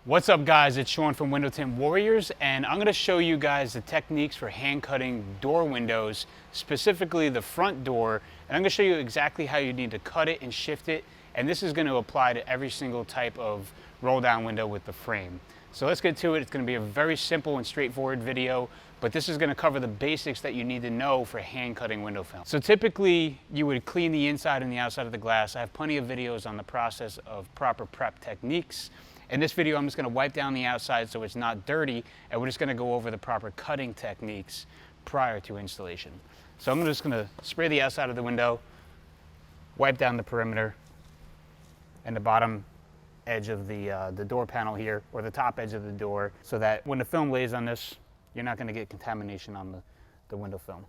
What's up guys, it's Sean from Window Tint Warriors, and I'm going to show you guys the techniques for hand cutting door windows, specifically the front door, and I'm going to show you exactly how you need to cut it and shift it, and this is going to apply to every single type of roll down window with the frame. So let's get to it. It's going to be a very simple and straightforward video, but this is going to cover the basics that you need to know for hand cutting window film. So typically you would clean the inside and the outside of the glass. I have plenty of videos on the process of proper prep techniques. In this video, I'm just going to wipe down the outside so it's not dirty, and we're just going to go over the proper cutting techniques prior to installation. So I'm just going to spray the outside of the window, wipe down the perimeter and the bottom edge of the door panel here, or the top edge of the door, so that when the film lays on this, you're not going to get contamination on the window film.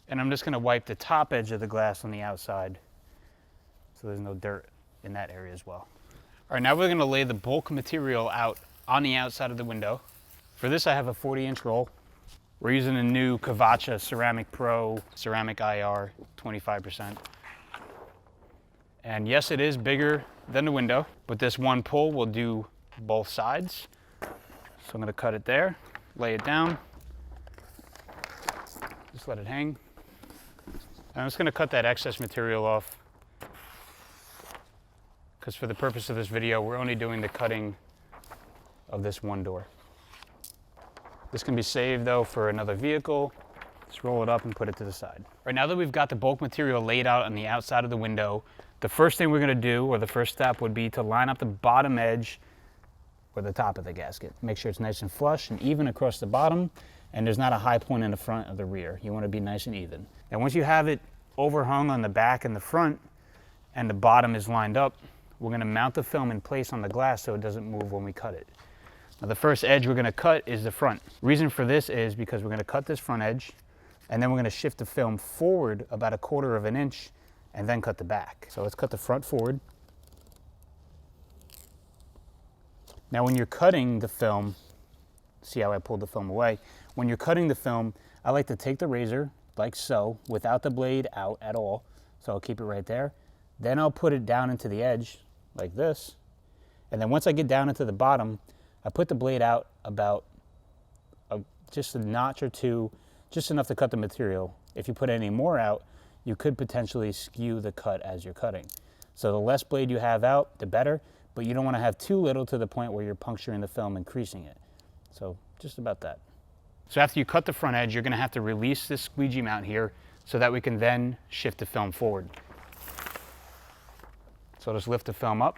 And I'm just going to wipe the top edge of the glass on the outside so there's no dirt in that area as well. All right, now we're going to lay the bulk material out on the outside of the window. For this, I have a 40-inch roll. We're using a new Kavacha Ceramic Pro Ceramic IR 25%. And yes, it is bigger than the window, but this one pull will do both sides. So I'm going to cut it there, lay it down, just let it hang. And I'm just going to cut that excess material off, because for the purpose of this video, we're only doing the cutting of this one door. This can be saved though for another vehicle. Just roll it up and put it to the side. All right, now that we've got the bulk material laid out on the outside of the window, the first thing we're gonna do, or the first step, would be to line up the bottom edge or the top of the gasket. Make sure it's nice and flush and even across the bottom, and there's not a high point in the front or the rear. You wanna be nice and even. And once you have it overhung on the back and the front, and the bottom is lined up, we're going to mount the film in place on the glass so it doesn't move when we cut it. Now the first edge we're going to cut is the front. Reason for this is because we're going to cut this front edge, and then we're going to shift the film forward about 1/4 of an inch and then cut the back. So let's cut the front forward. Now when you're cutting the film, see how I pulled the film away? When you're cutting the film, I like to take the razor like so, without the blade out at all. So I'll keep it right there. Then I'll put it down into the edge like this, and then once I get down into the bottom, I put the blade out about just a notch or two, just enough to cut the material. If you put any more out, you could potentially skew the cut as you're cutting. So the less blade you have out, the better, but you don't want to have too little to the point where you're puncturing the film and creasing it. So just about that. So after you cut the front edge, you're going to have to release this squeegee mount here so that we can then shift the film forward. So I'll just lift the film up,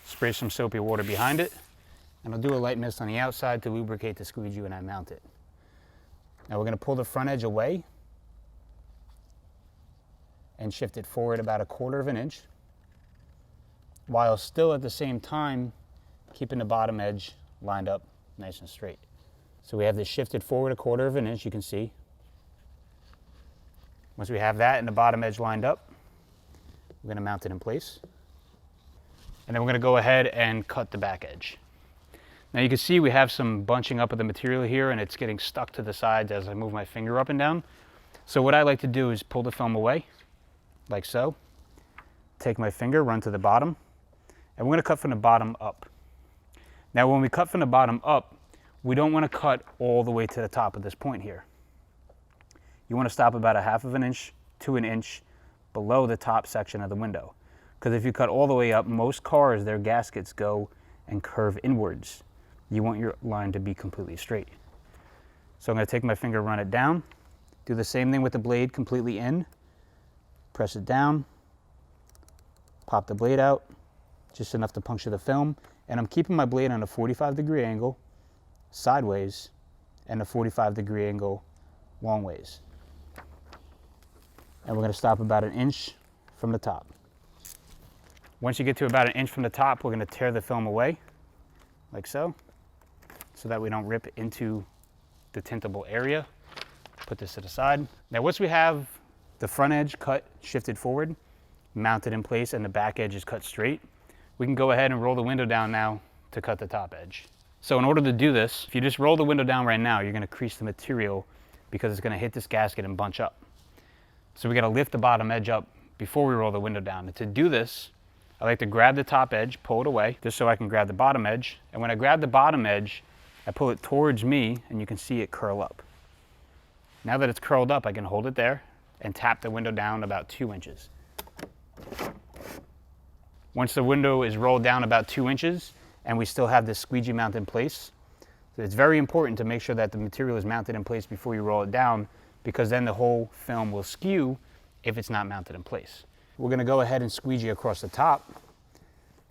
spray some soapy water behind it, and I'll do a light mist on the outside to lubricate the squeegee when I mount it. Now we're going to pull the front edge away and shift it forward about 1/4 of an inch, while still at the same time keeping the bottom edge lined up nice and straight. So we have this shifted forward 1/4 of an inch, you can see. Once we have that and the bottom edge lined up, we're going to mount it in place. And then we're going to go ahead and cut the back edge. Now you can see we have some bunching up of the material here, and it's getting stuck to the sides as I move my finger up and down. So what I like to do is pull the film away, like so. Take my finger, run to the bottom, and we're going to cut from the bottom up. Now when we cut from the bottom up, we don't want to cut all the way to the top of this point here. You want to stop about 1/2 of an inch to an inch below the top section of the window. Because if you cut all the way up, most cars, their gaskets go and curve inwards. You want your line to be completely straight. So I'm going to take my finger, run it down, do the same thing with the blade completely in, press it down, pop the blade out, just enough to puncture the film, and I'm keeping my blade on a 45-degree angle sideways and a 45-degree angle long ways. And we're going to stop about 1 inch from the top. Once you get to about 1 inch from the top, we're going to tear the film away, like so that we don't rip into the tintable area. Put this to the side. Now once we have the front edge cut, shifted forward, mounted in place, and the back edge is cut straight, we can go ahead and roll the window down now to cut the top edge. So in order to do this, if you just roll the window down right now, you're going to crease the material because it's going to hit this gasket and bunch up. So we got to lift the bottom edge up before we roll the window down. And to do this, I like to grab the top edge, pull it away, just so I can grab the bottom edge. And when I grab the bottom edge, I pull it towards me and you can see it curl up. Now that it's curled up, I can hold it there and tap the window down about 2 inches. Once the window is rolled down about 2 inches and we still have this squeegee mount in place, so it's very important to make sure that the material is mounted in place before you roll it down, because then the whole film will skew if it's not mounted in place. We're going to go ahead and squeegee across the top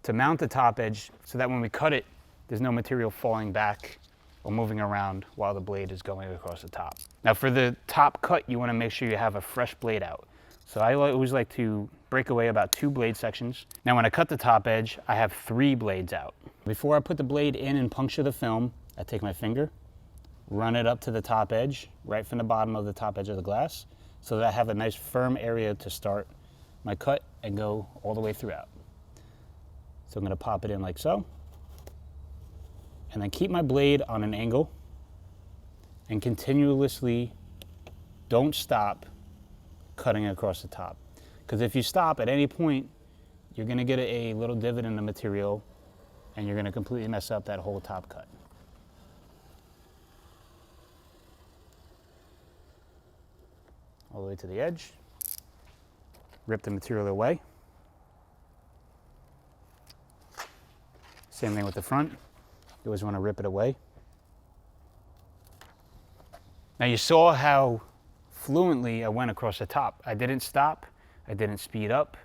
to mount the top edge so that when we cut it, there's no material falling back or moving around while the blade is going across the top. Now for the top cut, you want to make sure you have a fresh blade out. So I always like to break away about 2 blade sections. Now when I cut the top edge, I have 3 blades out. Before I put the blade in and puncture the film, I take my finger, run it up to the top edge, right from the bottom of the top edge of the glass, so that I have a nice firm area to start my cut and go all the way throughout. So I'm going to pop it in like so, and then keep my blade on an angle and continuously don't stop cutting across the top. Because if you stop at any point, you're going to get a little divot in the material and you're going to completely mess up that whole top cut. All the way to the edge, rip the material away. Same thing with the front. You always want to rip it away. Now you saw how fluently I went across the top. I didn't stop, I didn't speed up,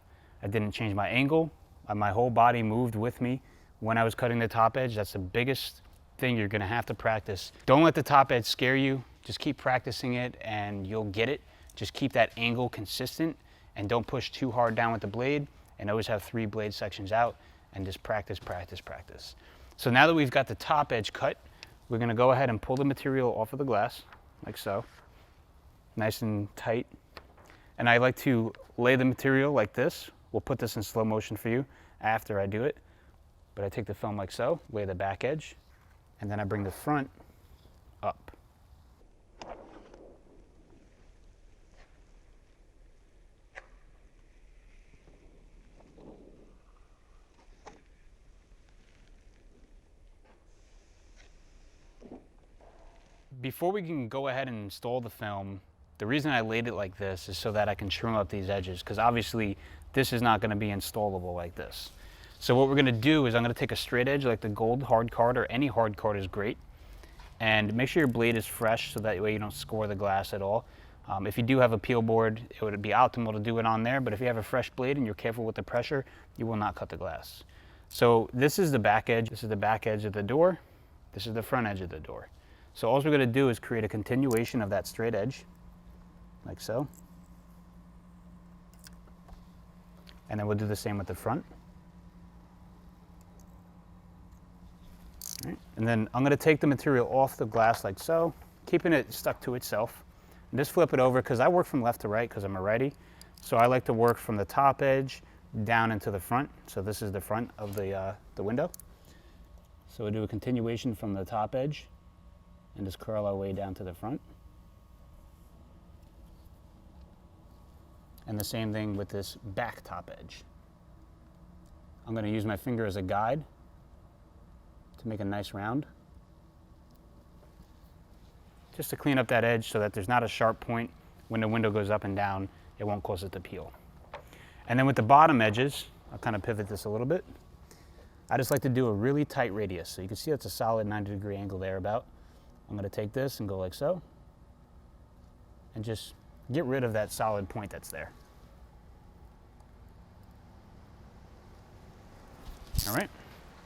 I didn't change my angle. My whole body moved with me when I was cutting the top edge. That's the biggest thing you're going to have to practice. Don't let the top edge scare you. Just keep practicing it and you'll get it. Just keep that angle consistent and don't push too hard down with the blade, and always have 3 blade sections out and just practice, practice, practice. So now that we've got the top edge cut, we're going to go ahead and pull the material off of the glass like so, nice and tight. And I like to lay the material like this. We'll put this in slow motion for you after I do it. But I take the film like so, lay the back edge, and then I bring the front up. Before we can go ahead and install the film, the reason I laid it like this is so that I can trim up these edges, because obviously this is not going to be installable like this. So what we're going to do is I'm going to take a straight edge like the gold hard card, or any hard card is great, and make sure your blade is fresh so that way you don't score the glass at all. If you do have a peel board, it would be optimal to do it on there, but if you have a fresh blade and you're careful with the pressure, you will not cut the glass. So this is the back edge, this is the back edge of the door, this is the front edge of the door. So all we're going to do is create a continuation of that straight edge, like so. And then we'll do the same with the front. All right. And then I'm going to take the material off the glass like so, keeping it stuck to itself. And just flip it over, because I work from left to right because I'm a righty. So I like to work from the top edge down into the front. So this is the front of the window. So we'll do a continuation from the top edge and just curl our way down to the front. And the same thing with this back top edge. I'm going to use my finger as a guide to make a nice round, just to clean up that edge so that there's not a sharp point. When the window goes up and down, it won't cause it to peel. And then with the bottom edges, I'll kind of pivot this a little bit. I just like to do a really tight radius. So you can see it's a solid 90-degree angle there about. I'm going to take this and go like so, and just get rid of that solid point that's there. All right.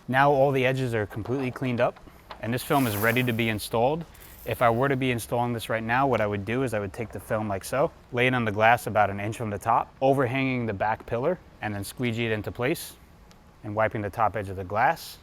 Now all the edges are completely cleaned up, and this film is ready to be installed. If I were to be installing this right now, what I would do is I would take the film like so, lay it on the glass about 1 inch from the top, overhanging the back pillar, and then squeegee it into place, and wiping the top edge of the glass.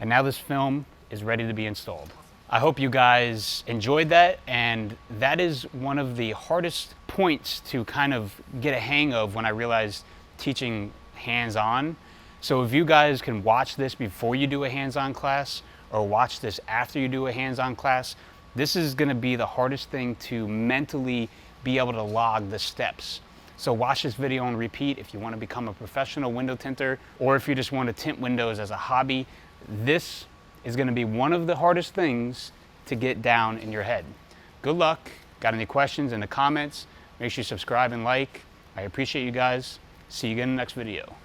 And now this film is ready to be installed. I hope you guys enjoyed that, and that is one of the hardest points to kind of get a hang of when I realized teaching hands-on. So if you guys can watch this before you do a hands-on class, or watch this after you do a hands-on class, this is going to be the hardest thing to mentally be able to log the steps. So watch this video on repeat if you want to become a professional window tinter, or if you just want to tint windows as a hobby. This is going to be one of the hardest things to get down in your head. Good luck. Got any questions in the comments? Make sure you subscribe and like. I appreciate you guys. See you again in the next video.